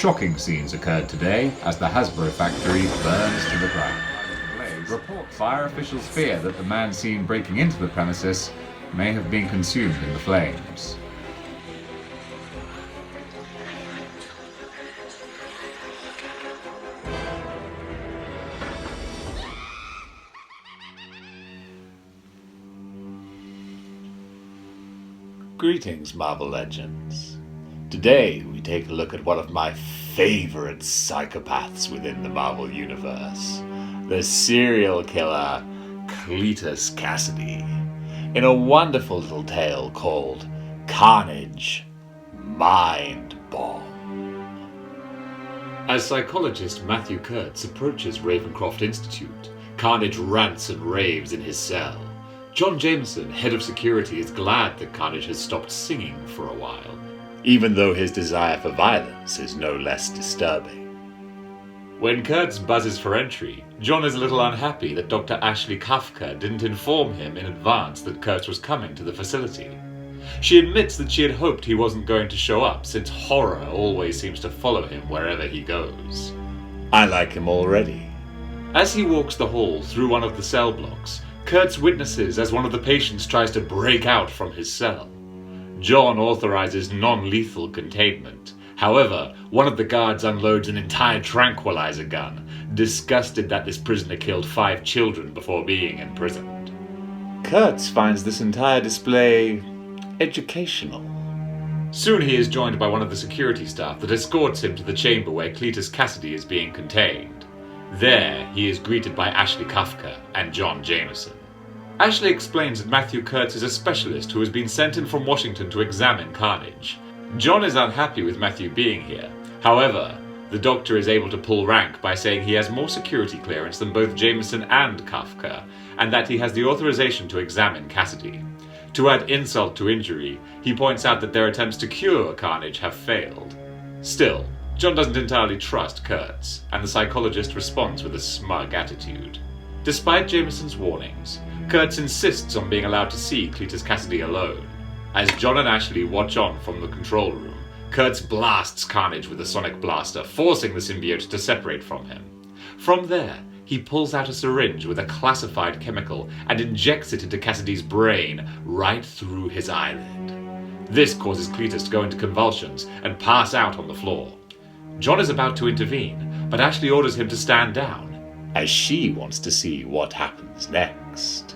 Shocking scenes occurred today as the Hasbro factory burns to the ground. Fire officials fear that the man seen breaking into the premises may have been consumed in the flames. Greetings, Marvel Legends. Today we take a look at one of my favorite psychopaths within the Marvel Universe, the serial killer Kleatus Cassidy, in a wonderful little tale called Carnage, Mind Bomb. As psychologist Matthew Kurtz approaches Ravencroft Institute, Carnage rants and raves in his cell. John Jameson, head of security, is glad that Carnage has stopped singing for a while, even though his desire for violence is no less disturbing. When Kurtz buzzes for entry, John is a little unhappy that Dr. Ashley Kafka didn't inform him in advance that Kurtz was coming to the facility. She admits that she had hoped he wasn't going to show up, since horror always seems to follow him wherever he goes. I like him already. As he walks the hall through one of the cell blocks, Kurtz witnesses as one of the patients tries to break out from his cell. John authorizes non-lethal containment. However, one of the guards unloads an entire tranquilizer gun, disgusted that this prisoner killed 5 children before being imprisoned. Kurtz finds this entire display educational. Soon he is joined by one of the security staff that escorts him to the chamber where Kleatus Cassidy is being contained. There, he is greeted by Ashley Kafka and John Jameson. Ashley explains that Matthew Kurtz is a specialist who has been sent in from Washington to examine Carnage. John is unhappy with Matthew being here. However, the doctor is able to pull rank by saying he has more security clearance than both Jameson and Kafka, and that he has the authorization to examine Cassidy. To add insult to injury, he points out that their attempts to cure Carnage have failed. Still, John doesn't entirely trust Kurtz, and the psychologist responds with a smug attitude. Despite Jameson's warnings, Kurtz insists on being allowed to see Kleatus Cassidy alone. As John and Ashley watch on from the control room, Kurtz blasts Carnage with a sonic blaster, forcing the symbiote to separate from him. From there, he pulls out a syringe with a classified chemical and injects it into Cassidy's brain, right through his eyelid. This causes Kleatus to go into convulsions and pass out on the floor. John is about to intervene, but Ashley orders him to stand down, as she wants to see what happens next.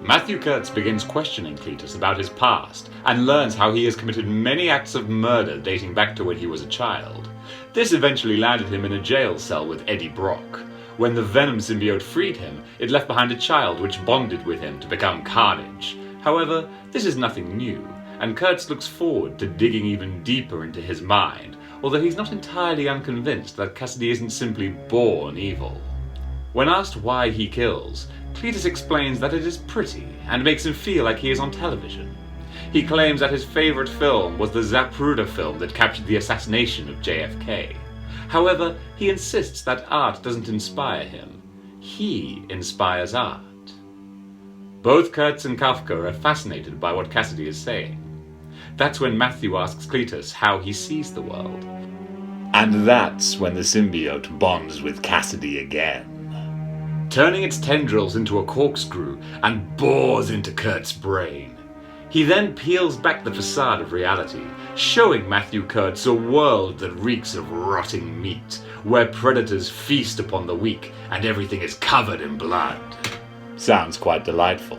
Matthew Kurtz begins questioning Kleatus about his past, and learns how he has committed many acts of murder dating back to when he was a child. This eventually landed him in a jail cell with Eddie Brock. When the Venom symbiote freed him, it left behind a child which bonded with him to become Carnage. However, this is nothing new, and Kurtz looks forward to digging even deeper into his mind, although he's not entirely unconvinced that Cassidy isn't simply born evil. When asked why he kills, Kleatus explains that it is pretty, and makes him feel like he is on television. He claims that his favorite film was the Zapruder film that captured the assassination of JFK. However, he insists that art doesn't inspire him. He inspires art. Both Kurtz and Kafka are fascinated by what Cassidy is saying. That's when Matthew asks Kleatus how he sees the world. And that's when the symbiote bonds with Cassidy again, turning its tendrils into a corkscrew and bores into Kurtz's brain. He then peels back the facade of reality, showing Matthew Kurtz a world that reeks of rotting meat, where predators feast upon the weak and everything is covered in blood. Sounds quite delightful.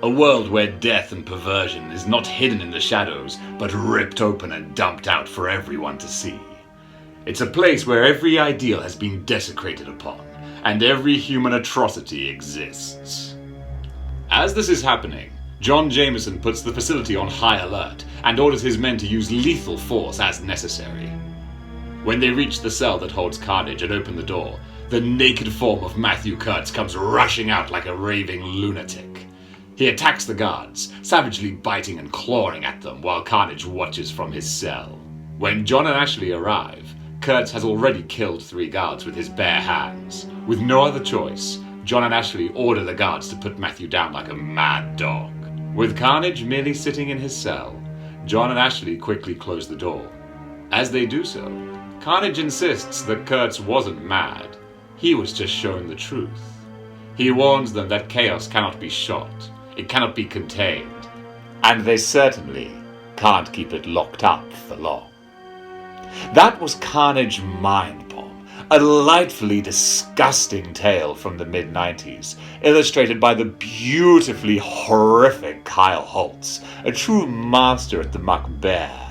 A world where death and perversion is not hidden in the shadows, but ripped open and dumped out for everyone to see. It's a place where every ideal has been desecrated upon, and every human atrocity exists. As this is happening, John Jameson puts the facility on high alert and orders his men to use lethal force as necessary. When they reach the cell that holds Carnage and open the door, the naked form of Matthew Kurtz comes rushing out like a raving lunatic. He attacks the guards, savagely biting and clawing at them while Carnage watches from his cell. When John and Ashley arrive, Kurtz has already killed 3 guards with his bare hands. With no other choice, John and Ashley order the guards to put Matthew down like a mad dog. With Carnage merely sitting in his cell, John and Ashley quickly close the door. As they do so, Carnage insists that Kurtz wasn't mad. He was just showing the truth. He warns them that chaos cannot be shot. It cannot be contained. And they certainly can't keep it locked up for long. That was Carnage Mind Bomb, a delightfully disgusting tale from the mid-90s, illustrated by the beautifully horrific Kyle Holtz, a true master at the macabre.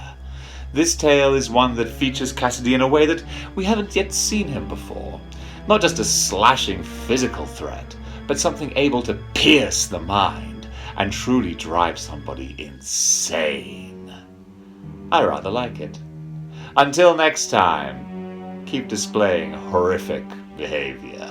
This tale is one that features Cassidy in a way that we haven't yet seen him before. Not just a slashing physical threat, but something able to pierce the mind and truly drive somebody insane. I rather like it. Until next time, keep displaying horrific behavior.